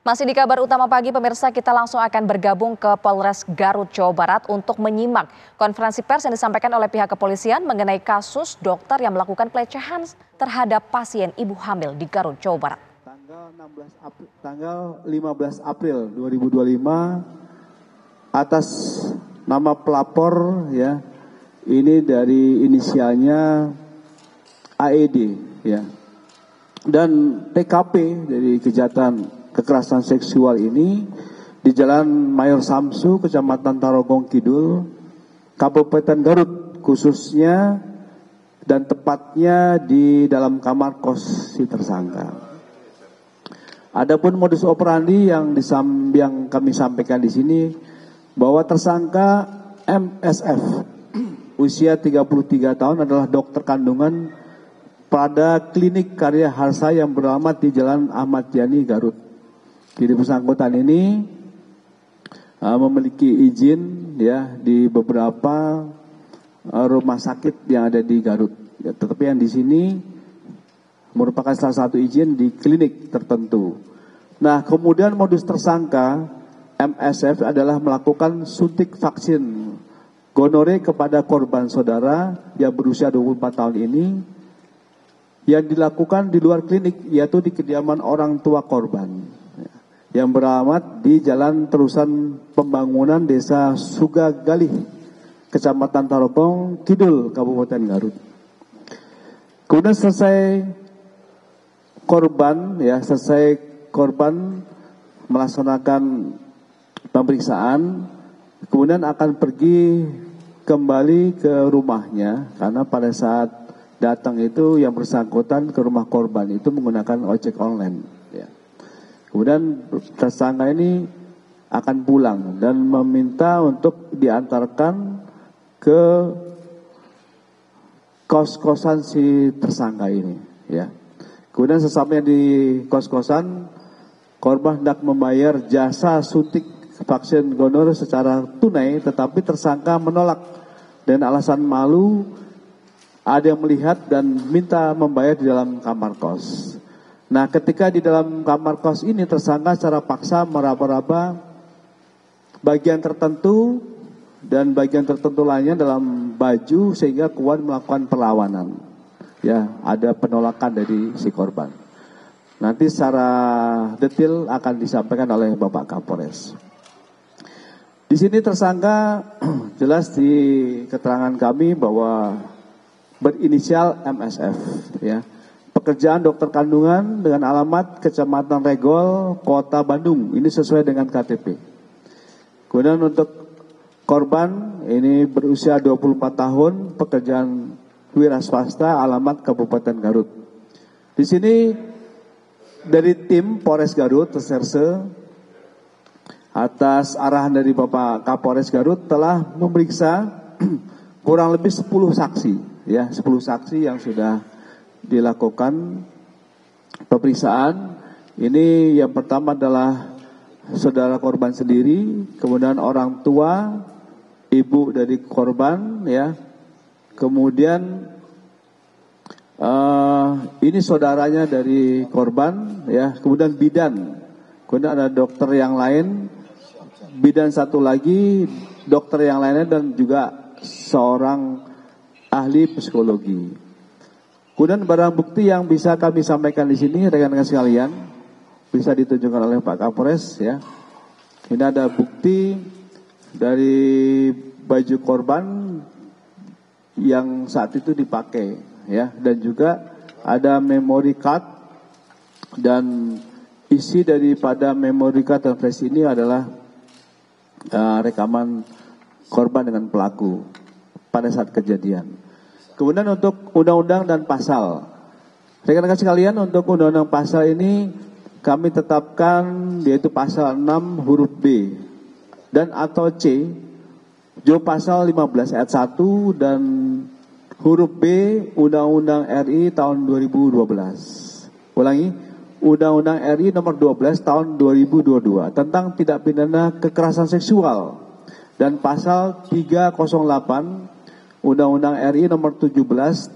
Masih di kabar utama pagi, pemirsa, kita langsung akan bergabung ke Polres Garut, Jawa Barat untuk menyimak konferensi pers yang disampaikan oleh pihak kepolisian mengenai kasus dokter yang melakukan pelecehan terhadap pasien ibu hamil di Garut, Jawa Barat. Tanggal 15 April 2025 atas nama pelapor ya, ini dari inisialnya AED ya. Dan TKP dari kejahatan kekerasan seksual ini di Jalan Mayor Samsu, Kecamatan Tarogong Kidul, Kabupaten Garut khususnya, dan tepatnya di dalam kamar kos si tersangka. Adapun modus operandi yang kami sampaikan di sini bahwa tersangka MSF usia 33 tahun adalah dokter kandungan pada klinik Karya Harsa yang beralamat di Jalan Ahmad Yani, Garut. Jadi bersangkutan ini memiliki izin ya di beberapa rumah sakit yang ada di Garut. Ya, tetapi yang di sini merupakan salah satu izin di klinik tertentu. Nah, kemudian modus tersangka MSF adalah melakukan suntik vaksin gonore kepada korban saudara yang berusia 24 tahun ini yang dilakukan di luar klinik, yaitu di kediaman orang tua korban yang beralamat di Jalan Terusan Pembangunan Desa Sugagalih, Kecamatan Tarogong Kidul, Kabupaten Garut. Kemudian selesai korban melaksanakan pemeriksaan, kemudian akan pergi kembali ke rumahnya karena pada saat datang itu yang bersangkutan ke rumah korban itu menggunakan ojek online. Ya. Kemudian tersangka ini akan pulang dan meminta untuk diantarkan ke kos-kosan si tersangka ini. Ya. Kemudian sesampainya di kos-kosan, korban hendak membayar jasa suntik vaksin gonore secara tunai, tetapi tersangka menolak dengan alasan malu. Ada yang melihat dan minta membayar di dalam kamar kos. Nah, ketika di dalam kamar kos ini tersangka secara paksa meraba-raba bagian tertentu dan bagian tertentu lainnya dalam baju sehingga kuat melakukan perlawanan. Ya, ada penolakan dari si korban. Nanti secara detail akan disampaikan oleh Bapak Kapolres. Di sini tersangka jelas di keterangan kami bahwa berinisial MSF ya. Pekerjaan dokter kandungan dengan alamat Kecamatan Regol, Kota Bandung. Ini sesuai dengan KTP. Kemudian untuk korban ini berusia 24 tahun, pekerjaan wira swasta, alamat Kabupaten Garut. Di sini dari tim Polres Garut Reserse atas arahan dari Bapak Kapolres Garut telah memeriksa kurang lebih 10 saksi ya, 10 saksi yang sudah dilakukan pemeriksaan. Ini yang pertama adalah saudara korban sendiri, kemudian orang tua, ibu dari korban ya. Kemudian ini saudaranya dari korban ya, kemudian bidan. Kemudian ada dokter yang lain, bidan satu lagi, dokter yang lainnya, dan juga seorang ahli psikologi. Kemudian barang bukti yang bisa kami sampaikan di sini, rekan-rekan sekalian, bisa ditunjukkan oleh Pak Kapolres ya. Ini ada bukti dari baju korban yang saat itu dipakai ya, dan juga ada memory card, dan isi daripada memory card dan flash ini adalah rekaman korban dengan pelaku pada saat kejadian. Kemudian untuk undang-undang dan pasal, rekan-rekan sekalian, untuk undang-undang pasal ini kami tetapkan yaitu pasal 6 huruf B dan atau C, jo pasal 15 ayat 1 dan huruf B Undang-Undang RI tahun 2012. Ulangi, Undang-Undang RI nomor 12 tahun 2022 tentang tindak pidana kekerasan seksual, dan pasal 308 Undang-Undang RI nomor 17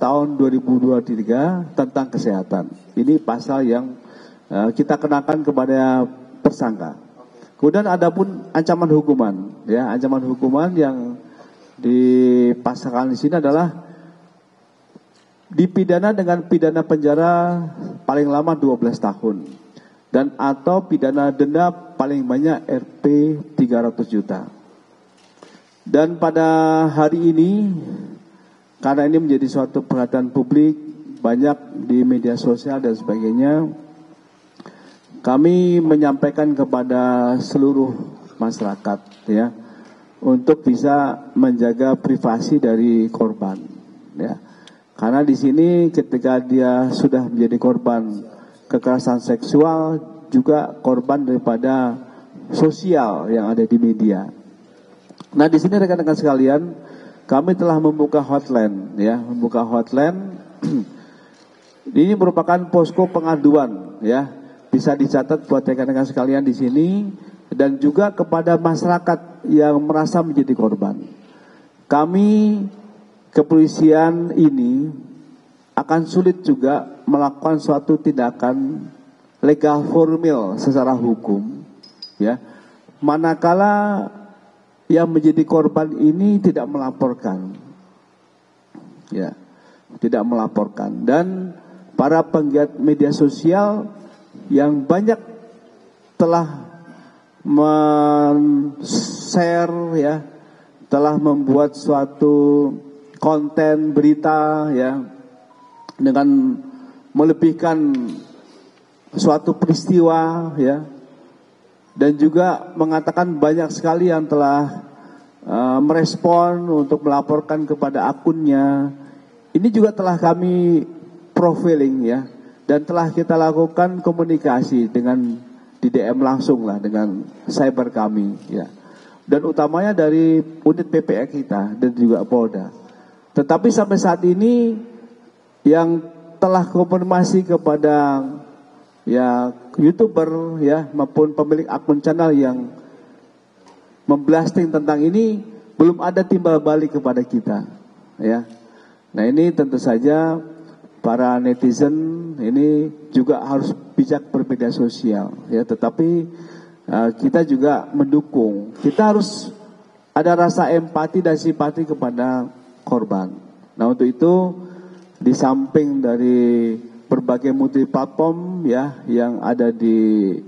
tahun 2023 tentang kesehatan. Ini pasal yang kita kenakan kepada tersangka. Kemudian ada pun ancaman hukuman, ya, ancaman hukuman yang dipasangkan di sini adalah dipidana dengan pidana penjara paling lama 12 tahun dan atau pidana denda paling banyak Rp 300 juta. Dan pada hari ini, karena ini menjadi suatu perhatian publik banyak di media sosial dan sebagainya, kami menyampaikan kepada seluruh masyarakat, ya, untuk bisa menjaga privasi dari korban, ya. Karena di sini ketika dia sudah menjadi korban kekerasan seksual, juga korban daripada sosial yang ada di media. Nah, di sini rekan-rekan sekalian, kami telah membuka hotline, ya, membuka hotline. Ini merupakan posko pengaduan, ya, bisa dicatat buat rekan-rekan sekalian di sini dan juga kepada masyarakat yang merasa menjadi korban. Kami kepolisian ini akan sulit juga melakukan suatu tindakan legal formil secara hukum, ya, manakala yang menjadi korban ini tidak melaporkan, ya, tidak melaporkan. Dan para penggiat media sosial yang banyak telah men-share, ya, telah membuat suatu konten berita, ya, dengan melebihkan suatu peristiwa, ya, dan juga mengatakan banyak sekali yang telah merespon untuk melaporkan kepada akunnya. Ini juga telah kami profiling, ya, dan telah kita lakukan komunikasi dengan di DM langsung lah dengan cyber kami, ya, dan utamanya dari unit PPA kita dan juga Polda. Tetapi sampai saat ini yang telah konfirmasi kepada, ya, YouTuber, ya, maupun pemilik akun channel yang memblasting tentang ini belum ada timbal balik kepada kita, ya. Nah, ini tentu saja para netizen ini juga harus bijak bermedia sosial, ya, tetapi kita juga mendukung. Kita harus ada rasa empati dan simpati kepada korban. Nah, untuk itu di samping dari berbagai multi platform, ya, yang ada di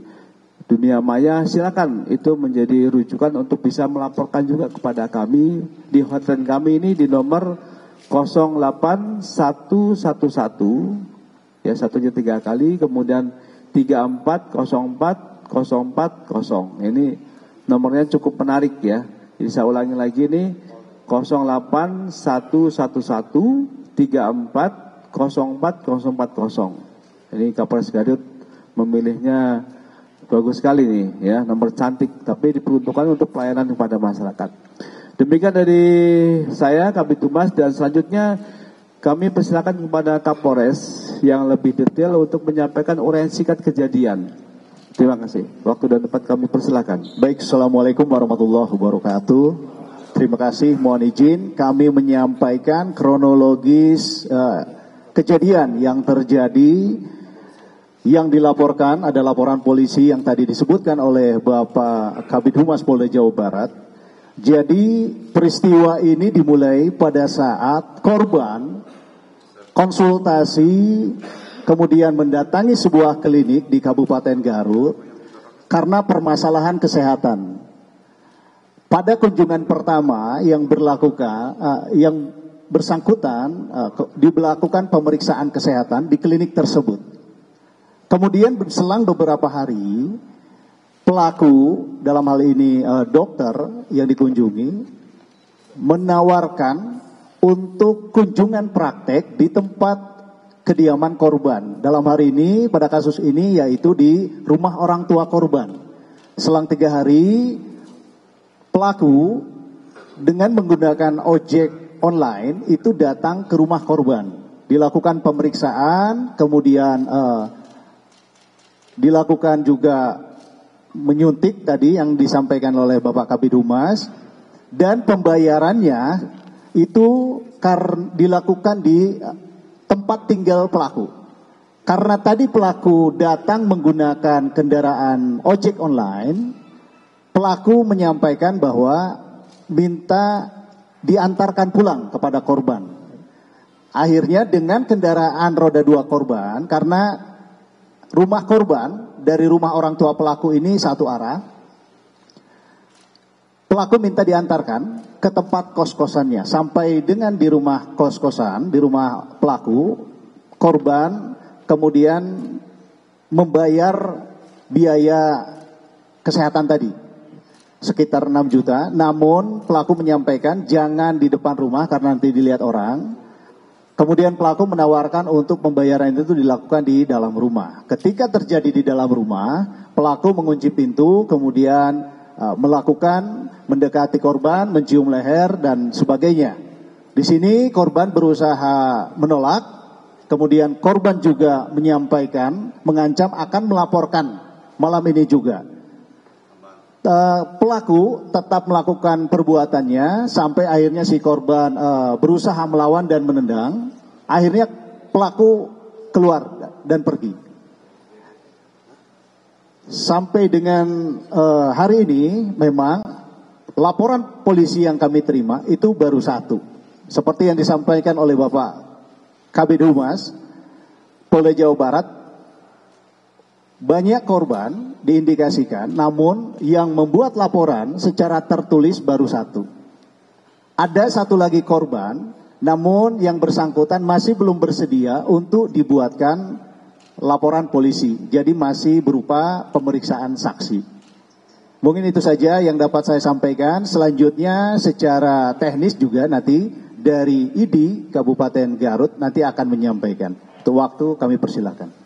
dunia maya, silakan itu menjadi rujukan untuk bisa melaporkan juga kepada kami di hotline kami ini di nomor 08111, ya, satunya 3 kali, kemudian 34040440. Ini nomornya cukup menarik, ya. Jadi saya ulangi lagi nih, 08113434040. Ini Kapolres Garut memilihnya bagus sekali nih, ya, nomor cantik, tapi diperuntukkan untuk pelayanan kepada masyarakat. Demikian dari saya, Kabid Humas, dan selanjutnya kami persilakan kepada Kapolres yang lebih detail untuk menyampaikan uraian singkat kejadian. Terima kasih. Waktu dan tempat kami persilakan. Baik, Assalamualaikum warahmatullahi wabarakatuh. Terima kasih, mohon izin kami menyampaikan kronologis kejadian yang terjadi. Yang dilaporkan ada laporan polisi yang tadi disebutkan oleh Bapak Kabid Humas Polda Jawa Barat. Jadi peristiwa ini dimulai pada saat korban konsultasi kemudian mendatangi sebuah klinik di Kabupaten Garut karena permasalahan kesehatan. Pada kunjungan pertama yang bersangkutan dilakukan pemeriksaan kesehatan di klinik tersebut. Kemudian berselang beberapa hari, pelaku dalam hal ini dokter yang dikunjungi menawarkan untuk kunjungan praktek di tempat kediaman korban. Dalam hari ini, pada kasus ini yaitu di rumah orang tua korban. Selang 3 hari, pelaku dengan menggunakan ojek online itu datang ke rumah korban. Dilakukan pemeriksaan, kemudian dilakukan juga menyuntik tadi yang disampaikan oleh Bapak Kabid Humas, dan pembayarannya itu dilakukan di tempat tinggal pelaku. Karena tadi pelaku datang menggunakan kendaraan ojek online, pelaku menyampaikan bahwa minta diantarkan pulang kepada korban. Akhirnya dengan kendaraan roda 2 korban, karena rumah korban dari rumah orang tua pelaku ini satu arah, pelaku minta diantarkan ke tempat kos-kosannya. Sampai dengan di rumah kos-kosan, di rumah pelaku, korban kemudian membayar biaya kesehatan tadi sekitar 6 juta. Namun pelaku menyampaikan jangan di depan rumah karena nanti dilihat orang. Kemudian pelaku menawarkan untuk pembayaran itu dilakukan di dalam rumah. Ketika terjadi di dalam rumah, pelaku mengunci pintu, kemudian melakukan mendekati korban, mencium leher dan sebagainya. Di sini korban berusaha menolak, kemudian korban juga menyampaikan, mengancam akan melaporkan malam ini juga. Pelaku tetap melakukan perbuatannya sampai akhirnya si korban berusaha melawan dan menendang. Akhirnya pelaku keluar dan pergi. Sampai dengan hari ini memang laporan polisi yang kami terima itu baru 1. Seperti yang disampaikan oleh Bapak Kabid Humas Polda Jawa Barat, banyak korban diindikasikan, namun yang membuat laporan secara tertulis baru 1. Ada 1 lagi korban, namun yang bersangkutan masih belum bersedia untuk dibuatkan laporan polisi. Jadi masih berupa pemeriksaan saksi. Mungkin itu saja yang dapat saya sampaikan. Selanjutnya secara teknis juga nanti dari ID Kabupaten Garut nanti akan menyampaikan. Untuk waktu kami persilakan.